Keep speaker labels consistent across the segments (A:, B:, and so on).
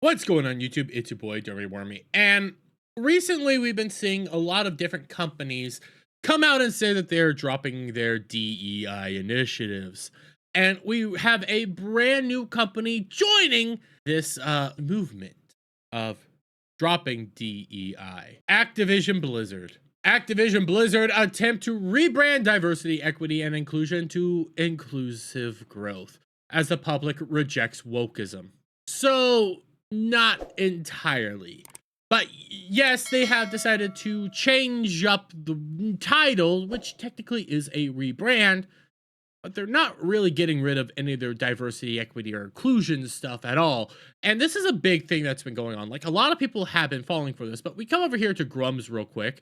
A: What's going on YouTube? It's your boy Dirty Wormy, and recently we've been seeing a lot of different companies come out and say that they're dropping their DEI initiatives. And we have a brand new company joining this movement of dropping DEI. Activision Blizzard. Activision Blizzard attempt to rebrand diversity, equity, and inclusion to inclusive growth as the public rejects wokeism. So, not entirely. But yes, they have decided to change up the title, which technically is a rebrand, but they're not really getting rid of any of their diversity, equity, or inclusion stuff at all. And this is a big thing that's been going on. Like, a lot of people have been falling for this, but we come over here to Grums real quick.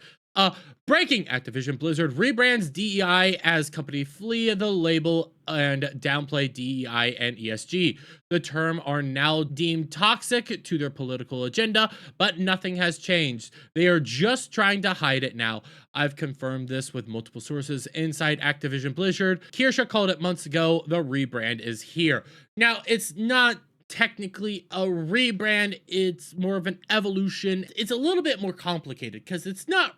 A: Breaking Activision Blizzard rebrands DEI as company flee the label and downplay DEI and ESG. The term are now deemed toxic to their political agenda, but nothing has changed. They are just trying to hide it now. I've confirmed this with multiple sources inside Activision Blizzard. Kirsha called it months ago. The rebrand is here. Now, it's not technically a rebrand. It's more of an evolution. It's a little bit more complicated because it's not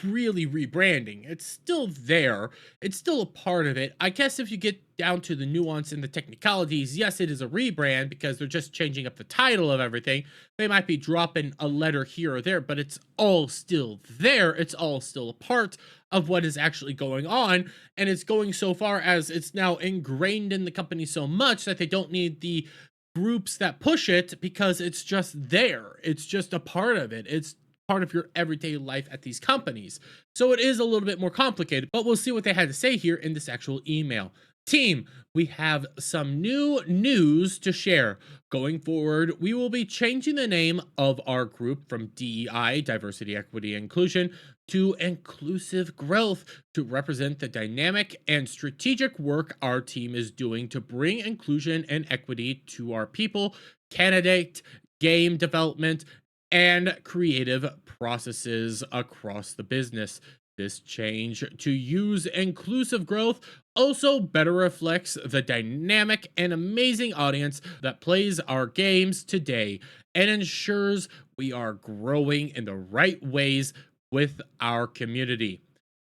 A: really rebranding. It's still there. It's still a part of it. I guess if you get down to the nuance and the technicalities, yes, it is a rebrand because they're just changing up the title of everything. They might be dropping a letter here or there, but it's all still there. It's all still a part of what is actually going on. And it's going so far as it's now ingrained in the company so much that they don't need the groups that push it because it's just there. It's just a part of it. It's part of your everyday life at these companies. So it is a little bit more complicated, but we'll see what they had to say here in this actual email. Team, we have some new news to share. Going forward, we will be changing the name of our group from DEI, Diversity, Equity, Inclusion, to Inclusive Growth to represent the dynamic and strategic work our team is doing to bring inclusion and equity to our people, candidate, game development, and creative processes across the business. This change to use inclusive growth also better reflects the dynamic and amazing audience that plays our games today and ensures we are growing in the right ways with our community.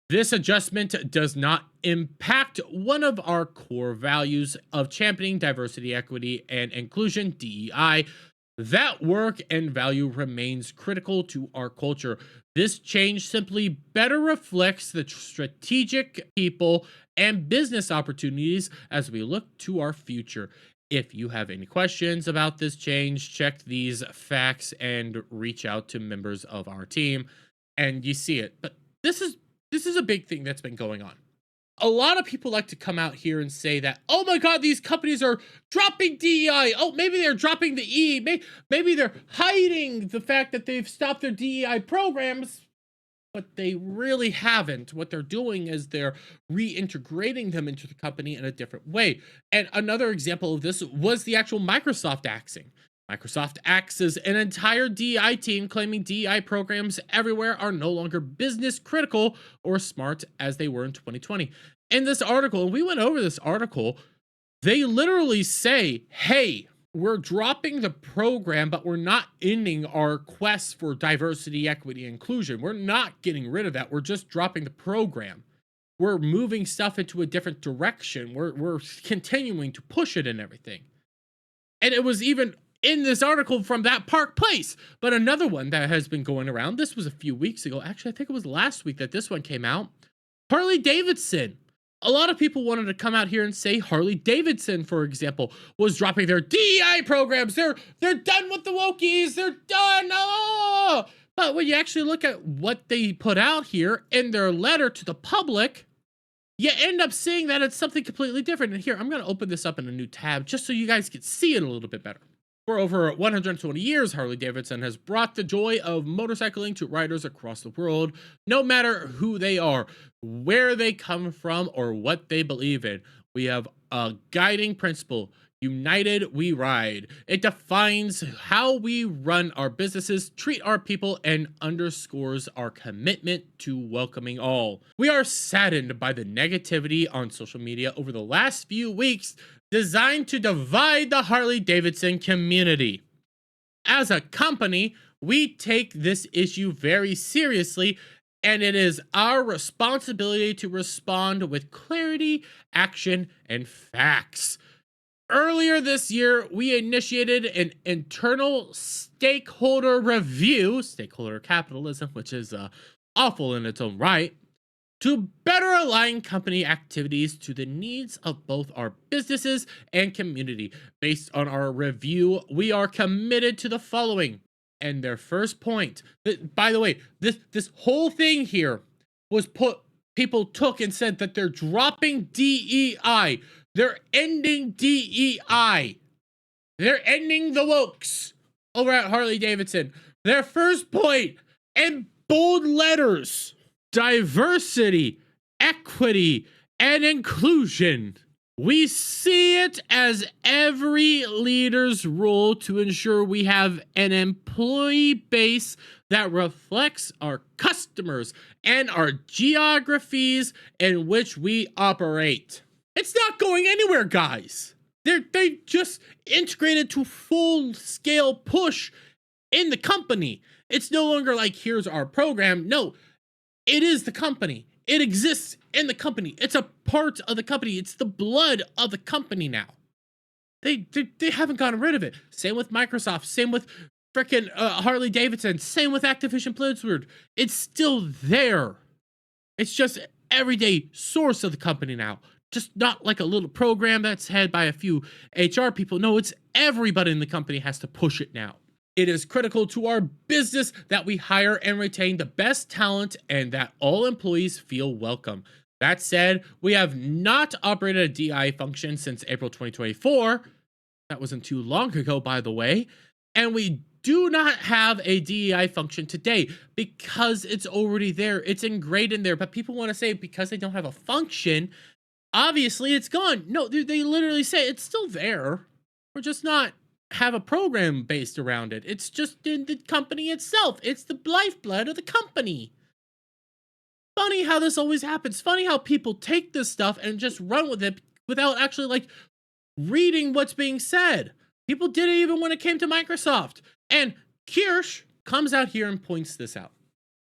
A: This adjustment does not impact one of our core values of championing diversity, equity, and inclusion, DEI. That work and value remains critical to our culture. This change simply better reflects the strategic people and business opportunities as we look to our future. If you have any questions about this change, check these facts and reach out to members of our team and you see it. But this is a big thing that's been going on. A lot of people like to come out here and say that, oh my God, these companies are dropping DEI. Oh, maybe they're dropping the E. Maybe they're hiding the fact that they've stopped their DEI programs, but they really haven't. What they're doing is they're reintegrating them into the company in a different way. And another example of this was the actual Microsoft axing. Microsoft axes an entire DEI team, claiming DEI programs everywhere are no longer business critical or smart as they were in 2020. In this article, and we went over this article, they literally say, hey, we're dropping the program, but we're not ending our quest for diversity, equity, inclusion. We're not getting rid of that. We're just dropping the program. We're moving stuff into a different direction. We're continuing to push it and everything. And it was even in this article from that Park Place. But another one that has been going around, this was a few weeks ago. Actually, I think it was last week that this one came out. Harley Davidson. A lot of people wanted to come out here and say Harley Davidson, for example, was dropping their DEI programs. They're done with the wokies. They're done. Oh! But when you actually look at what they put out here in their letter to the public, you end up seeing that it's something completely different. And here, I'm going to open this up in a new tab just so you guys can see it a little bit better. For over 120 years, Harley Davidson has brought the joy of motorcycling to riders across the world, no matter who they are, where they come from, or what they believe in. We have a guiding principle: united we ride. It defines how we run our businesses, treat our people, and underscores our commitment to welcoming all. We are saddened by the negativity on social media over the last few weeks designed to divide the Harley Davidson community. As a company, we take this issue very seriously, and it is our responsibility to respond with clarity, action, and facts. Earlier this year, we initiated an internal stakeholder review, stakeholder capitalism, which is awful in its own right, to better align company activities to the needs of both our businesses and community. Based on our review, we are committed to the following. And their first point, by the way, this whole thing here was people took and said that they're dropping DEI. They're ending DEI. They're ending the wokes over at Harley Davidson. Their first point, in bold letters: diversity, equity, and inclusion. We see it as every leader's role to ensure we have an employee base that reflects our customers and our geographies in which we operate. It's not going anywhere, guys. They just integrated to full scale push in the company. It's no longer like, here's our program. No, it is the company. It exists in the company. It's a part of the company. It's the blood of the company now. They haven't gotten rid of it. Same with Microsoft. Same with freaking Harley Davidson. Same with Activision Blizzard. It's still there. It's just everyday source of the company now. Just not like a little program that's headed by a few HR people. No, it's everybody in the company has to push it now. It is critical to our business that we hire and retain the best talent and that all employees feel welcome. That said, we have not operated a DI function since April 2024. That wasn't too long ago, by the way. And we do not have a DEI function today because it's already there. It's ingrained in there. But people want to say because they don't have a function, obviously it's gone. No, they literally say it's still there. We're just not have a program based around it. It's just in the company itself. It's the lifeblood of the company. Funny how this always happens. Funny how people take this stuff and just run with it without actually like reading what's being said. People did it even when it came to Microsoft. And Kirsch comes out here and points this out.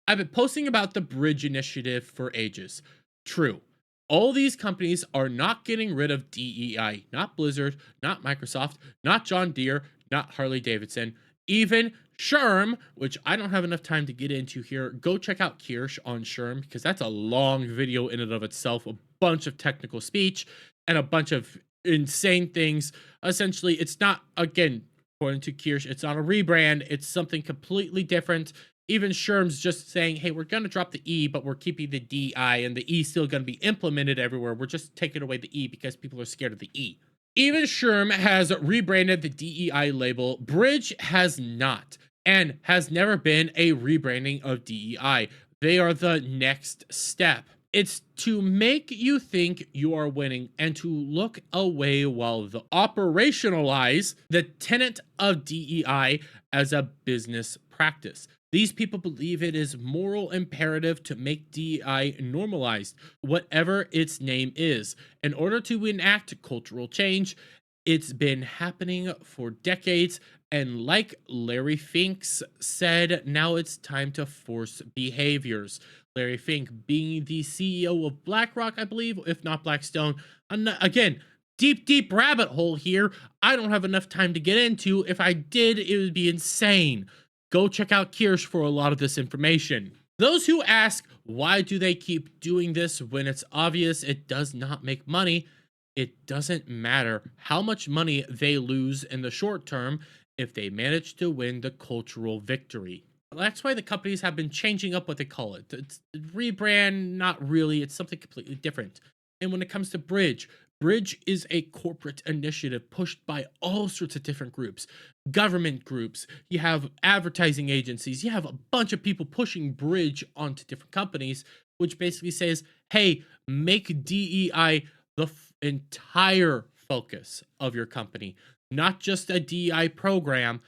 A: I've been posting about the Bridge initiative for ages. True. All these companies are not getting rid of DEI. Not Blizzard, not Microsoft, not John Deere, not Harley Davidson, even Sherm, which I don't have enough time to get into here. Go check out Kirsch on Sherm because that's a long video in and of itself, a bunch of technical speech and a bunch of insane things. Essentially, it's not, again, according to Kirsch, it's not a rebrand. It's something completely different. Even Sherm's just saying, hey, we're going to drop the E, but we're keeping the DI, and the E is still going to be implemented everywhere. We're just taking away the E because people are scared of the E. Even Sherm has rebranded the DEI label. Bridge has not, and has never been a rebranding of DEI. They are the next step. It's to make you think you are winning and to look away while the operationalize the tenet of DEI as a business practice. These people believe it is moral imperative to make DEI normalized, whatever its name is. In order to enact cultural change, it's been happening for decades, and like Larry Finks said, now it's time to force behaviors. Larry Fink being the CEO of BlackRock, I believe, if not Blackstone. Again, deep rabbit hole here. I don't have enough time to get into. If I did, it would be insane. Go check out Kirsch for a lot of this information. Those who ask, why do they keep doing this when it's obvious it does not make money? It doesn't matter how much money they lose in the short term if they manage to win the cultural victory. That's why the companies have been changing up what they call it. It's rebrand, not really. It's something completely different. And when it comes to Bridge, Bridge is a corporate initiative pushed by all sorts of different groups, government groups, you have advertising agencies, you have a bunch of people pushing Bridge onto different companies, which basically says, hey, make DEI the entire focus of your company, not just a DEI program,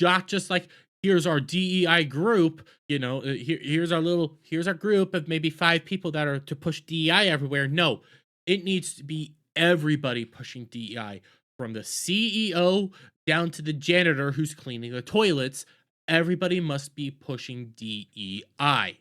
A: not just like, here's our DEI group, you know, here's our group of maybe 5 people that are to push DEI everywhere. No, it needs to be everybody pushing DEI. From the CEO down to the janitor who's cleaning the toilets, everybody must be pushing DEI.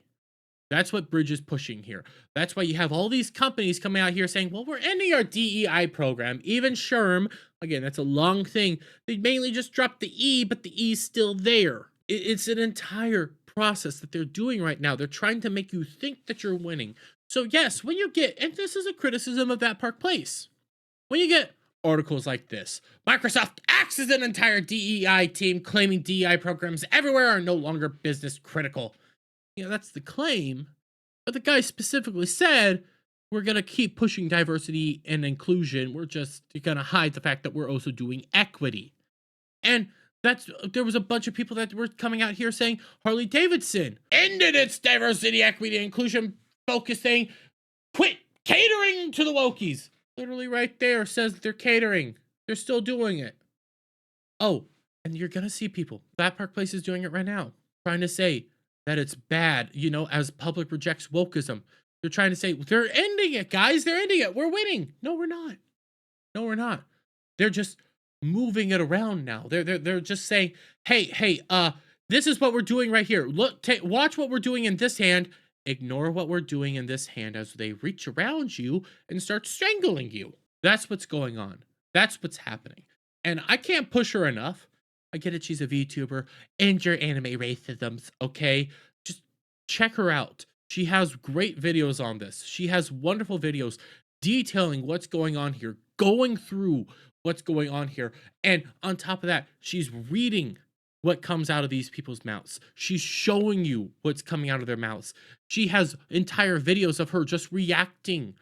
A: That's what Bridge is pushing here. That's why you have all these companies coming out here saying, well, we're ending our DEI program. Even Sherm, again, that's a long thing. They mainly just dropped the E, but the E's still there. It's an entire process that they're doing right now. They're trying to make you think that you're winning. So yes, when you get, and this is a criticism of that Park Place, when you get articles like this, Microsoft axes an entire DEI team claiming DEI programs everywhere are no longer business critical. That's the claim, but the guy specifically said, we're going to keep pushing diversity and inclusion. We're just going to hide the fact that we're also doing equity. And there was a bunch of people that were coming out here saying Harley Davidson ended its diversity, equity, and inclusion focusing, quit catering to the wokies. Literally right there says they're catering. They're still doing it. Oh, and you're going to see people. That Park Place is doing it right now, trying to say that it's bad, as public rejects wokeism. They're trying to say, they're ending it, guys. They're ending it. We're winning. No, we're not. No, we're not. They're just moving it around now. They're just saying, hey, this is what we're doing right here. Look, watch what we're doing in this hand. Ignore what we're doing in this hand as they reach around you and start strangling you. That's what's going on. That's what's happening. And I can't push her enough. I get it, she's a VTuber, and your anime racisms, okay? Just check her out. She has great videos on this. She has wonderful videos detailing what's going on here, going through what's going on here. And on top of that, she's reading what comes out of these people's mouths. She's showing you what's coming out of their mouths. She has entire videos of her just reacting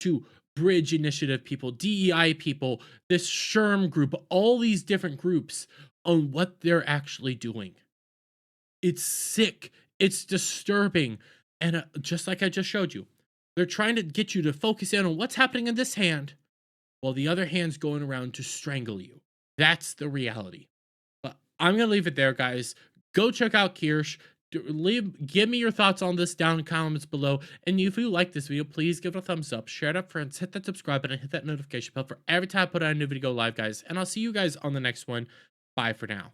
A: to Bridge Initiative people, DEI people, this Sherm group, all these different groups on what they're actually doing. It's sick. It's disturbing. And just like I just showed you, they're trying to get you to focus in on what's happening in this hand while the other hand's going around to strangle you. That's the reality. But I'm going to leave it there, guys. Go check out Kirsch. Give me your thoughts on this down in the comments below. And if you like this video, please give it a thumbs up, share it up, friends, hit that subscribe button, hit that notification bell for every time I put out a new video live, guys. And I'll see you guys on the next one. Bye for now.